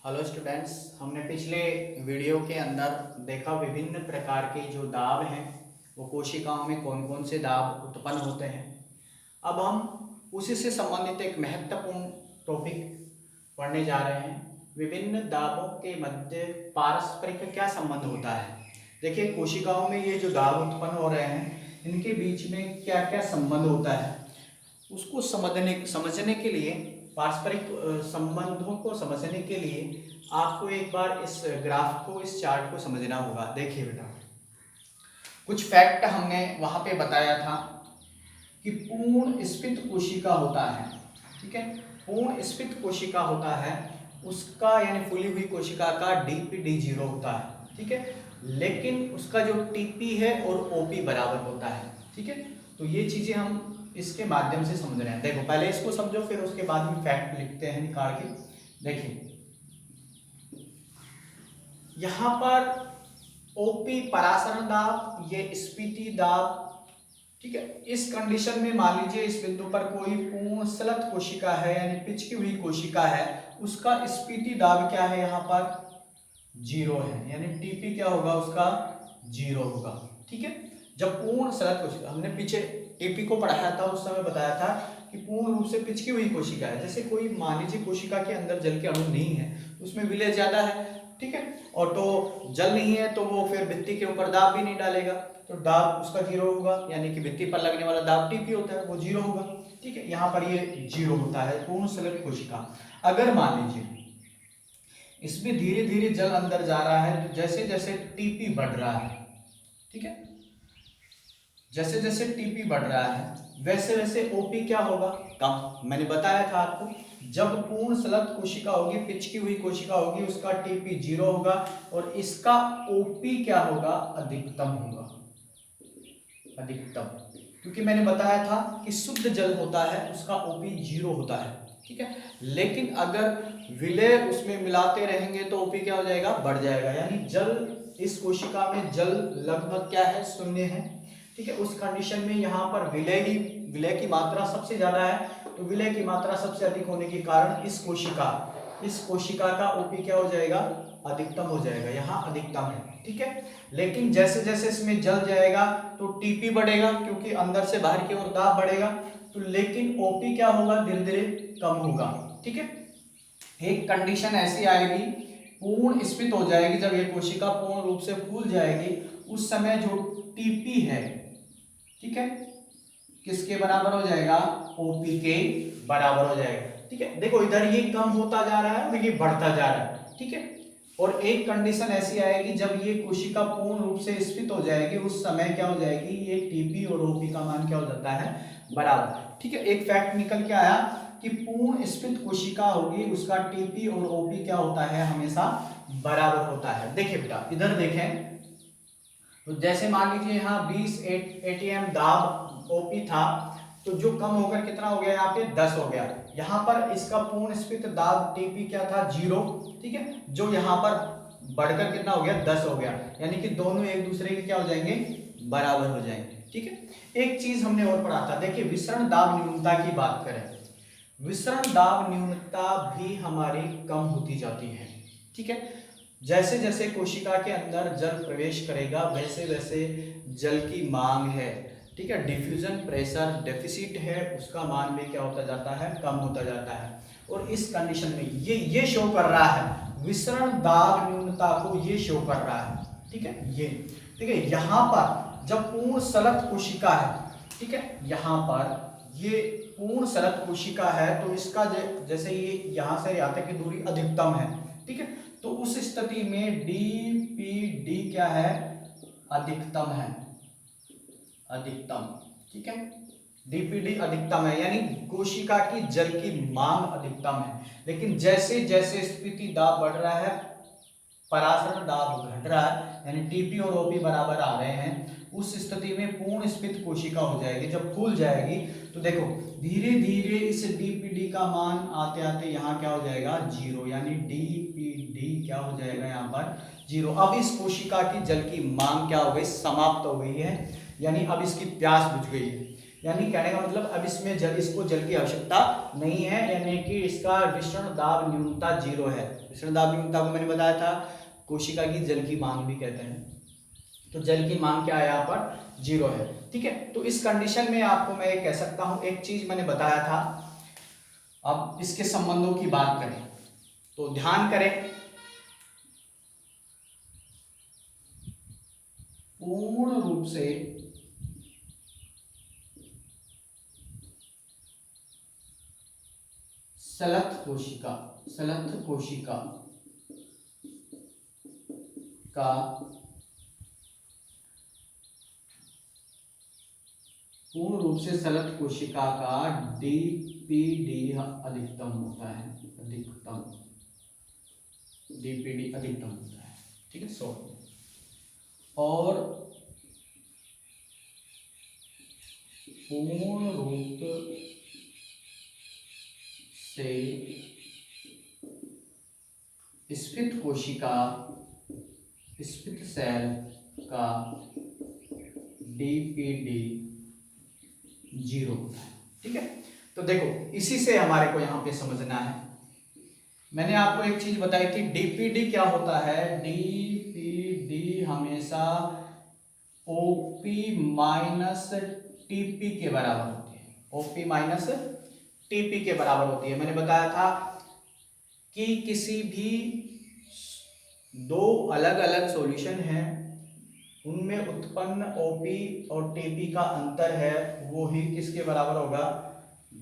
Hello students, हमने पिछले video के अंदर देखा विभिन्न प्रकार के जो दाब हैं वो कोशिकाओं में कौन कौन से दाब उत्पन्न होते हैं। अब हम उसी से संबंधित एक महत्वपूर्ण टॉपिक पढ़ने जा रहे हैं। विभिन्न दाबों के मध्य पारस्परिक क्या संबंध होता है। देखिए, कोशिकाओं में ये जो दाब उत्पन्न हो रहे हैं इनके बीच में क्या क्या संबंध होता है उसको समझने के लिए, पारस्परिक संबंधों को समझने के लिए आपको एक बार इस ग्राफ को, इस चार्ट को समझना होगा। देखिए बेटा, कुछ फैक्ट हमने वहां पे बताया था कि पूर्ण स्फीत कोशिका होता है। ठीक है, पूर्ण स्फीत कोशिका होता है उसका, यानी फूली हुई कोशिका का डीपी जीरो होता है। ठीक है, लेकिन उसका जो टीपी है और ओपी बराबर होता है। ठीक है, तो ये चीजें हम इसके माध्यम से समझ रहे हैं। देखो, पहले इसको समझो, फिर उसके बाद में फैक्ट लिखते हैं निकाल के। देखिए, यहां पर ओपी परासरण दाब, ये स्फीति दाब। ठीक है, इस कंडीशन में मान लीजिए इस बिंदु पर कोई पूर्ण सलत कोशिका है, यानी पिचकी हुई कोशिका है, उसका स्फीति दाब क्या है, यहाँ पर जीरो है, यानी टीपी क्या होगा उसका, जीरो होगा। ठीक है, जब पूर्ण सलत कोशिका, हमने पीछे टीपी को पढ़ाया था, उस समय बताया था कि पूर्ण रूप से पिचकी हुई कोशिका है। जैसे कोई मान लीजिए कोशिका के अंदर जल के अणु नहीं है, उसमें विलय ज्यादा है। ठीक है, और तो जल नहीं है तो वो फिर भित्ति के ऊपर दाब भी नहीं डालेगा, तो दाब उसका जीरो होगा, यानी कि भित्ति पर लगने वाला दाब टीपी होता है, वो जीरो होगा। ठीक है, यहाँ पर ये जीरो होता है पूर्ण सलत कोशिका। अगर मान लीजिए इसमें धीरे धीरे जल अंदर जा रहा है, तो जैसे जैसे टीपी बढ़ रहा है, ठीक है, जैसे जैसे टीपी बढ़ रहा है वैसे वैसे ओपी क्या होगा, कम। मैंने बताया था आपको, जब पूर्ण सलत कोशिका होगी, पिचकी हुई कोशिका होगी, उसका टीपी जीरो होगा और इसका ओपी क्या होगा, अधिकतम होगा, अधिकतम। क्योंकि मैंने बताया था कि शुद्ध जल होता है उसका ओपी जीरो होता है। ठीक है, लेकिन अगर विलय उसमें मिलाते रहेंगे तो ओपी क्या हो जाएगा, बढ़ जाएगा, यानी जल, इस कोशिका में जल लगभग क्या है, शून्य है। ठीक है, उस कंडीशन में यहाँ पर विलय की मात्रा सबसे ज्यादा है, तो विलय की मात्रा सबसे अधिक होने के कारण इस कोशिका का ओपी क्या हो जाएगा, अधिकतम हो जाएगा, यहाँ अधिकतम है। ठीक है, लेकिन जैसे जैसे इसमें जल जाएगा तो टीपी बढ़ेगा, क्योंकि अंदर से बाहर की ओर दाब बढ़ेगा, तो लेकिन ओपी क्या होगा, धीरे धीरे कम होगा। ठीक है, एक कंडीशन ऐसी आएगी, पूर्ण स्फीत हो जाएगी, जब ये कोशिका पूर्ण रूप से फूल जाएगी, उस समय जो टीपी है, ठीक है, किसके बराबर हो जाएगा, ओपी के बराबर हो जाएगा। ठीक है, देखो इधर ये कम होता जा रहा है और ये बढ़ता जा रहा है। ठीक है, और एक कंडीशन ऐसी आएगी, जब ये कोशिका पूर्ण रूप से स्फीत हो जाएगी, उस समय क्या हो जाएगी, ये टीपी और ओपी का मान क्या हो जाता है, बराबर। ठीक है, एक फैक्ट निकल के आया कि पूर्ण स्फीत कोशिका होगी, उसका टीपी और ओपी क्या होता है, हमेशा बराबर होता है। देखिए बेटा, इधर देखें, तो जैसे मान लीजिए यहाँ 20 एटीएम दाब ओपी था, तो जो कम होकर कितना हो गया, यहाँ पे 10 हो गया। यहाँ पर इसका पूर्ण स्फीत दाब टीपी क्या था, जीरो। ठीक है, जो यहाँ पर बढ़कर कितना हो गया, 10 हो गया, यानी कि दोनों एक दूसरे के क्या हो जाएंगे, बराबर हो जाएंगे। ठीक है, एक चीज हमने और पढ़ा था, देखिए विसरण दाब न्यूनता की बात करें, विसरण दाब न्यूनता भी हमारी कम होती जाती है। ठीक है, जैसे जैसे कोशिका के अंदर जल प्रवेश करेगा वैसे वैसे जल की मांग है, ठीक है, डिफ्यूजन प्रेशर डेफिसिट है, उसका मान भी क्या होता जाता है, कम होता जाता है। और इस कंडीशन में ये शो कर रहा है, विसरण दाब न्यूनता को ये शो कर रहा है। ठीक है, ये ठीक है, यहाँ पर जब पूर्ण सलत कोशिका है, ठीक है, यहाँ पर ये पूर्ण सलत कोशिका है, तो इसका जैसे ये यहाँ से यहाँ तक की दूरी अधिकतम है। ठीक है, तो उस स्थिति में डीपीडी क्या है, अधिकतम है, अधिकतम। ठीक है, डीपीडी अधिकतम है, यानी कोशिका की जल की मांग अधिकतम है। लेकिन जैसे जैसे स्फीति दाब बढ़ रहा है, परासरण दाब घट रहा है, यानी टीपी और ओपी बराबर आ रहे हैं, उस स्थिति में पूर्ण स्फीत कोशिका हो जाएगी। जब फूल जाएगी तो देखो धीरे धीरे इस डीपीडी का मान आते आते यहाँ क्या हो जाएगा, जीरो, यानी डीपीडी क्या हो जाएगा, यहाँ पर जीरो। अब इस कोशिका की जल की मांग क्या हो गई, समाप्त हो गई है, यानी अब इसकी प्यास बुझ गई है। यानी कहने का मतलब अब इसमें इसको जल की आवश्यकता नहीं है, यानी कि इसका विसरण दाब न्यूनता 0 है। विसरण दाब न्यूनता को मैंने बताया था कोशिका की जल की मांग भी कहते हैं। तो जल की मांग क्या है यहाँ पर 0 है। ठीक है, तो इस कंडीशन में आपको मैं कह सकता हूं, एक चीज मैंने बताया था। अब इसके संबंधों की बात करें तो ध्यान करें, पूर्ण रूप से सलथ कोशिका का पूर्ण रूप से सलथ कोशिका का डीपीडी अधिकतम होता है, डीपीडी अधिकतम होता है। ठीक है, और पूर्ण रूप से स्फीत सेल का डीपीडी 0 होता है। ठीक है, तो देखो इसी से हमारे को यहाँ पे समझना है। मैंने आपको एक चीज बताई थी, डीपीडी क्या होता है। डीपीडी हमेशा ओपी माइनस टीपी के बराबर होती है, ओपी माइनस टीपी के बराबर होती है। मैंने बताया था कि किसी भी दो अलग अलग सॉल्यूशन हैं, उनमें उत्पन्न ओपी और टीपी का अंतर है, वो ही किसके बराबर होगा,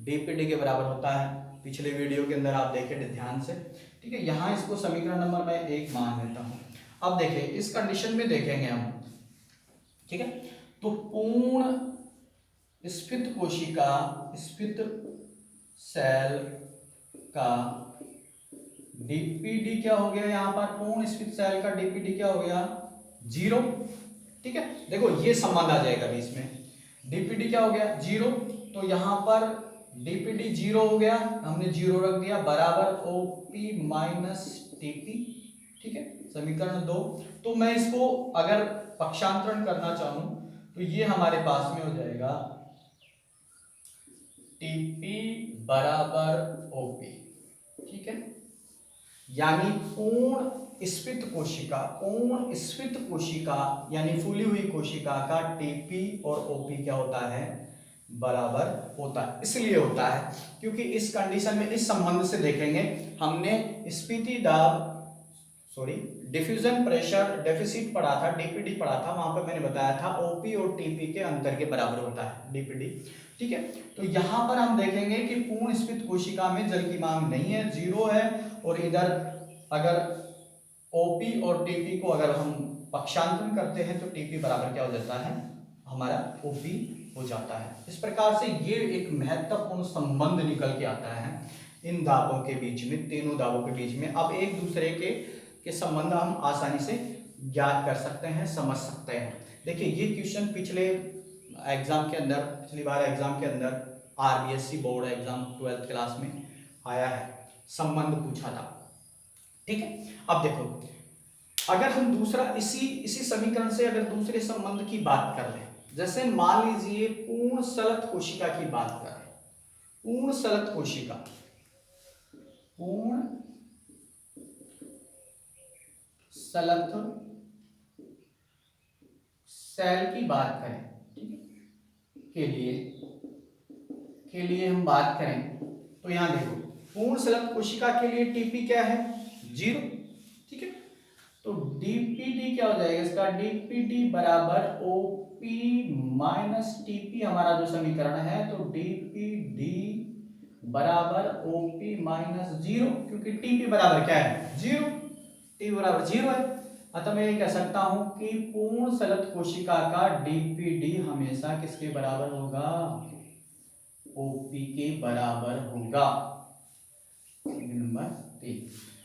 डीपीडी के बराबर होता है। पिछले वीडियो के अंदर आप देखे थे ध्यान से। ठीक है, यहाँ इसको समीकरण नंबर मैं 1 मान लेता हूँ। अब देखिए इस कंडीशन में देखेंगे हम। ठीक है, तो पूर्ण स्फीत कोशिका, स्फीत सेल का डीपीडी क्या हो गया, यहाँ पर पूर्ण स्फीत सेल का डीपीडी क्या हो गया 0। ठीक है, देखो ये संबंध आ जाएगा बीच में, डीपीडी क्या हो गया 0, तो यहाँ पर डीपीडी 0 हो गया, हमने 0 रख दिया, बराबर ओपी माइनस टीपी। ठीक है, समीकरण 2। तो मैं इसको अगर पक्षांतरण करना चाहूं तो ये हमारे पास में हो जाएगा टीपी बराबर ओपी। ठीक है, यानी पूर्ण स्फीत कोशिका यानी फूली हुई कोशिका का टीपी और ओपी क्या होता है, बराबर होता है। इसलिए होता है क्योंकि इस कंडीशन में इस संबंध से देखेंगे, हमने स्फीति दाब डिफ्यूजन प्रेशर डेफिसिट पढ़ा था, डीपीडी पढ़ा था, वहां पर मैंने बताया था ओपी और टीपी के अंतर के बराबर होता है डीपीडी। ठीक है, तो यहां पर हम देखेंगे कि पूर्ण स्फीत कोशिका में जल की मांग नहीं है, 0 है, और इधर अगर ओपी और टीपी को अगर हम पक्षांतरण करते हैं तो टीपी बराबर क्या हो जाता है, हमारा ओपी हो जाता है। इस प्रकार से ये एक महत्वपूर्ण संबंध निकल के आता है इन दाबों के बीच में, तीनों दाबों के बीच में। अब एक दूसरे के संबंध हम आसानी से ज्ञात कर सकते हैं, समझ सकते हैं। देखिए ये क्वेश्चन पिछले एग्जाम के अंदर, पिछली बार एग्जाम के अंदर RBSC board exam 12th class में आया है, संबंध पूछा था। ठीक है, अब देखो अगर हम दूसरा इसी समीकरण से अगर दूसरे संबंध की बात कर लें, जैसे मान लीजिए पूर्ण सलथ कोशिका की बात करें, पूर्ण सलथ कोशिका, पूर्ण सलथ सेल की बात करें, के लिए हम बात करें तो यहां देखो पूर्ण सलथ कोशिका के लिए टीपी क्या है 0। ठीक है, तो डीपीडी क्या हो जाएगा इसका, डीपीडी बराबर ओपी माइनस टीपी हमारा जो समीकरण है, तो डीपीडी बराबर ओपी माइनस 0, क्योंकि टीपी बराबर क्या है 0, टी बराबर 0 है। अतः मैं ये कह सकता हूं कि पूर्ण सलथ कोशिका का डीपीडी हमेशा किसके बराबर होगा, ओपी के बराबर होगा। नंबर 3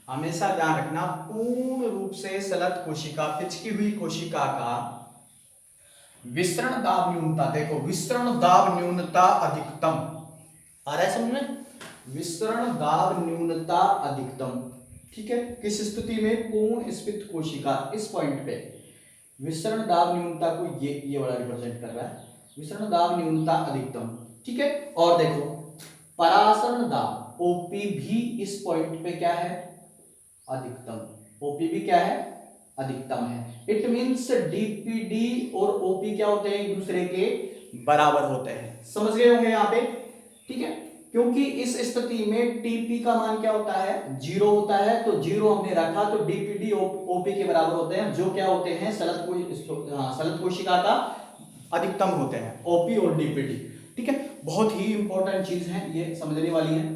हमेशा ध्यान रखना, पूर्ण रूप से सलथ कोशिका, पिचकी हुई कोशिका का विसरण दाब न्यूनता, देखो विसरण दाब न्यूनता अधिकतम आ रहा है समझ में, विसरण दाब न्यूनता अधिकतम। ठीक है, किस स्थिति में, पूर्ण स्फीत कोशिका, इस पॉइंट पे विसरण दाब न्यूनता को ये वाला रिप्रेजेंट कर रहा है, विसरण दाब न्यूनता अधिकतम, ठीक है। और देखो परासरण दाब ओपी भी इस पॉइंट पे क्या है, अधिकतम। ओपी भी क्या है, अधिकतम है। इट मींस डीपीडी और ओपी क्या होते हैं, एक दूसरे के बराबर होते हैं। समझ गए होंगे यहाँ पे, ठीक है। क्योंकि इस स्थिति में टीपी का मान क्या होता है, 0 होता है, तो 0 हमने रखा तो डीपीडी ओपी के बराबर होते हैं, जो क्या होते हैं, सलत कोशिका का अधिकतम होते हैं, ओपी और डीपीडी, ठीक है। बहुत ही इंपॉर्टेंट चीज है, ये समझने वाली है।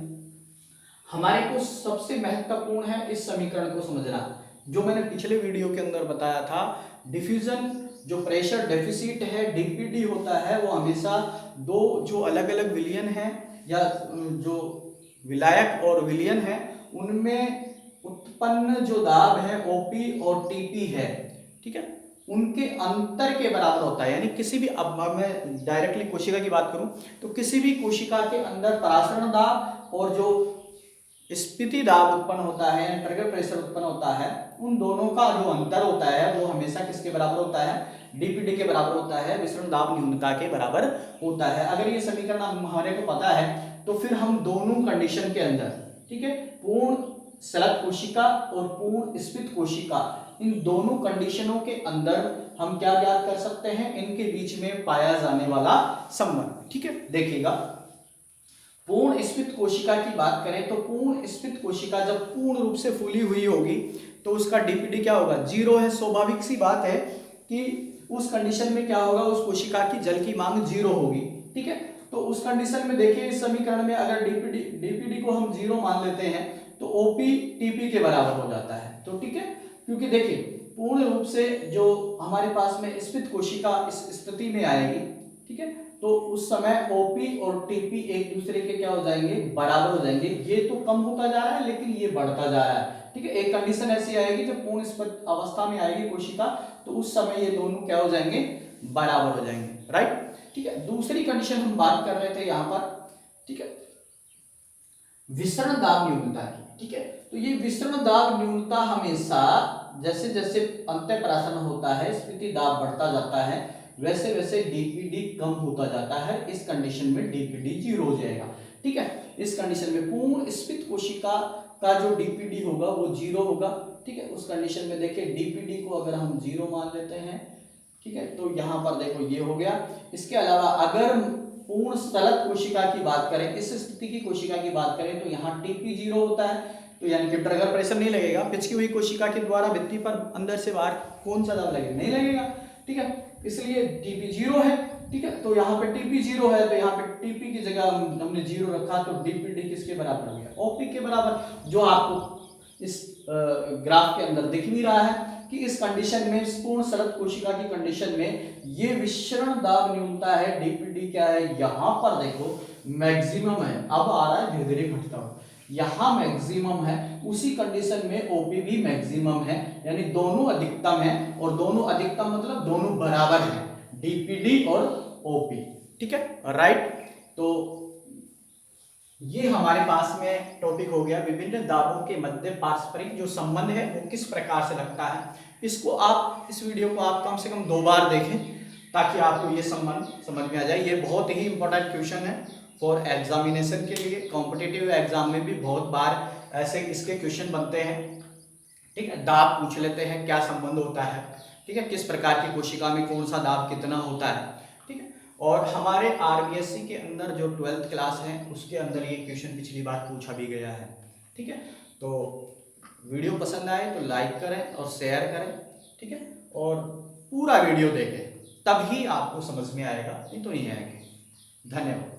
हमारे को सबसे महत्वपूर्ण है इस समीकरण को समझना, जो मैंने पिछले वीडियो के अंदर बताया था। डिफ्यूजन जो प्रेशर डेफिसिट है, डीपीडी होता है, वो हमेशा दो जो अलग अलग विलयन है या जो विलायक और विलयन है उनमें उत्पन्न जो दाब है ओपी और टीपी है, ठीक है, उनके अंतर के बराबर होता है। यानी किसी भी, अब मैं डायरेक्टली कोशिका की बात करूं तो किसी भी कोशिका के अंदर परासरण दाब और जो स्फीति दाब उत्पन्न होता है, ट्रिगर प्रेशर उत्पन्न होता है, उन दोनों का जो अंतर होता है वो हमेशा किसके बराबर होता है, डीपीडी के बराबर होता है, विसरण दाब न्यूनता के बराबर होता है। अगर ये समीकरण हमारे को पता है तो फिर हम दोनों कंडीशन के अंदर, ठीक है, पूर्ण सलत कोशिका और पूर्ण स्फीत कोशिका, इन दोनों कंडीशनों के अंदर हम क्या ज्ञात कर सकते हैं, इनके बीच में पाया जाने वाला संबंध, ठीक है। देखिएगा, पूर्ण स्फीत कोशिका की बात करें तो पूर्ण स्फीत कोशिका जब पूर्ण रूप से फूली हुई होगी तो उसका डीपीडी क्या होगा, 0 है। स्वाभाविक सी बात है कि उस कंडीशन में क्या होगा, उस कोशिका की जल की मांग 0 होगी, ठीक है। तो उस कंडीशन में देखिए, इस समीकरण में अगर डीपीडी को हम 0 मान लेते हैं तो ओपी टीपी के बराबर हो जाता है, तो ठीक है। क्योंकि देखिए पूर्ण रूप से जो हमारे पास में स्फीत कोशिका इस स्थिति में आएगी, ठीक है, तो उस समय ओपी और टीपी एक दूसरे के क्या हो जाएंगे, बराबर हो जाएंगे। ये तो कम होता जा रहा है लेकिन ये बढ़ता जा रहा है, ठीक है। एक कंडीशन ऐसी आएगी जब पूर्ण स्फीत अवस्था में आएगी कोशिका, तो उस समय ये दोनों क्या हो जाएंगे, बराबर हो जाएंगे, राइट, ठीक है। दूसरी कंडीशन हम बात कर रहे थे यहाँ पर, ठीक है, विसरण दाब न्यूनता की, ठीक है। तो ये विसरण दाब न्यूनता हमेशा जैसे जैसे अंत्य परासरण होता है, स्फीति दाब बढ़ता जाता है, वैसे वैसे डीपीडी कम होता जाता है। इस कंडीशन में डीपीडी 0 हो जाएगा, ठीक है। इस कंडीशन में पूर्ण स्फीत कोशिका का जो डीपीडी होगा वो 0 होगा, ठीक है। उस कंडीशन में देखिए डीपीडी को अगर हम 0 मान लेते हैं, ठीक है, तो यहां पर देखो ये हो गया। इसके अलावा अगर पूर्ण सलत कोशिका की बात करें, इस स्थिति की कोशिका की बात करें, तो यहाँ टीपी 0 होता है, तो यानी कि ट्रिगर प्रेशर नहीं लगेगा। पिचकी हुई कोशिका के द्वारा भित्ति पर अंदर से बाहर कौन सा दाब लगेगा, नहीं लगेगा, ठीक है। इसलिए टीपी 0 है, ठीक है। तो यहाँ पे टीपी 0 है, तो यहाँ पे टीपी की जगह हमने 0 रखा, तो डीपीडी किसके बराबर हो गया, ओपी के बराबर। जो आपको इस ग्राफ के अंदर दिख नहीं रहा है कि इस कंडीशन में, पूर्ण सलत कोशिका की कंडीशन में, ये विसरण दाब न्यूनता है, डीपीडी क्या है, यहां पर देखो मैक्सिमम है। अब आ रहा है धीरे धीरे घटता हुआ, यहां मैक्सिमम है, उसी कंडीशन में ओपी भी मैक्सिमम है, यानी दोनों अधिकतम है। और दोनों अधिकतम मतलब दोनों बराबर है, डीपीडी और ओपी, ठीक है, राइट। तो ये हमारे पास में टॉपिक हो गया, विभिन्न दाबों के मध्य पारस्परिक जो संबंध है वो किस प्रकार से लगता है। इसको आप, इस वीडियो को आप कम से कम 2 बार देखें ताकि आपको ये संबंध समझ में आ जाए। ये बहुत ही इंपॉर्टेंट क्वेश्चन है फॉर एग्जामिनेशन के लिए। कॉम्पिटिटिव एग्जाम में भी बहुत बार ऐसे इसके क्वेश्चन बनते हैं, ठीक है। दाब पूछ लेते हैं, क्या संबंध होता है, ठीक है, किस प्रकार की कोशिका में कौन सा दाब कितना होता है, ठीक है। और हमारे आरबीएससी के अंदर जो 12th क्लास है उसके अंदर ये क्वेश्चन पिछली बार पूछा भी गया है, ठीक है। तो वीडियो पसंद आए तो लाइक करें और शेयर करें, ठीक है, और पूरा वीडियो देखें, तभी आपको समझ में आएगा, नहीं तो नहीं आएगा। धन्यवाद।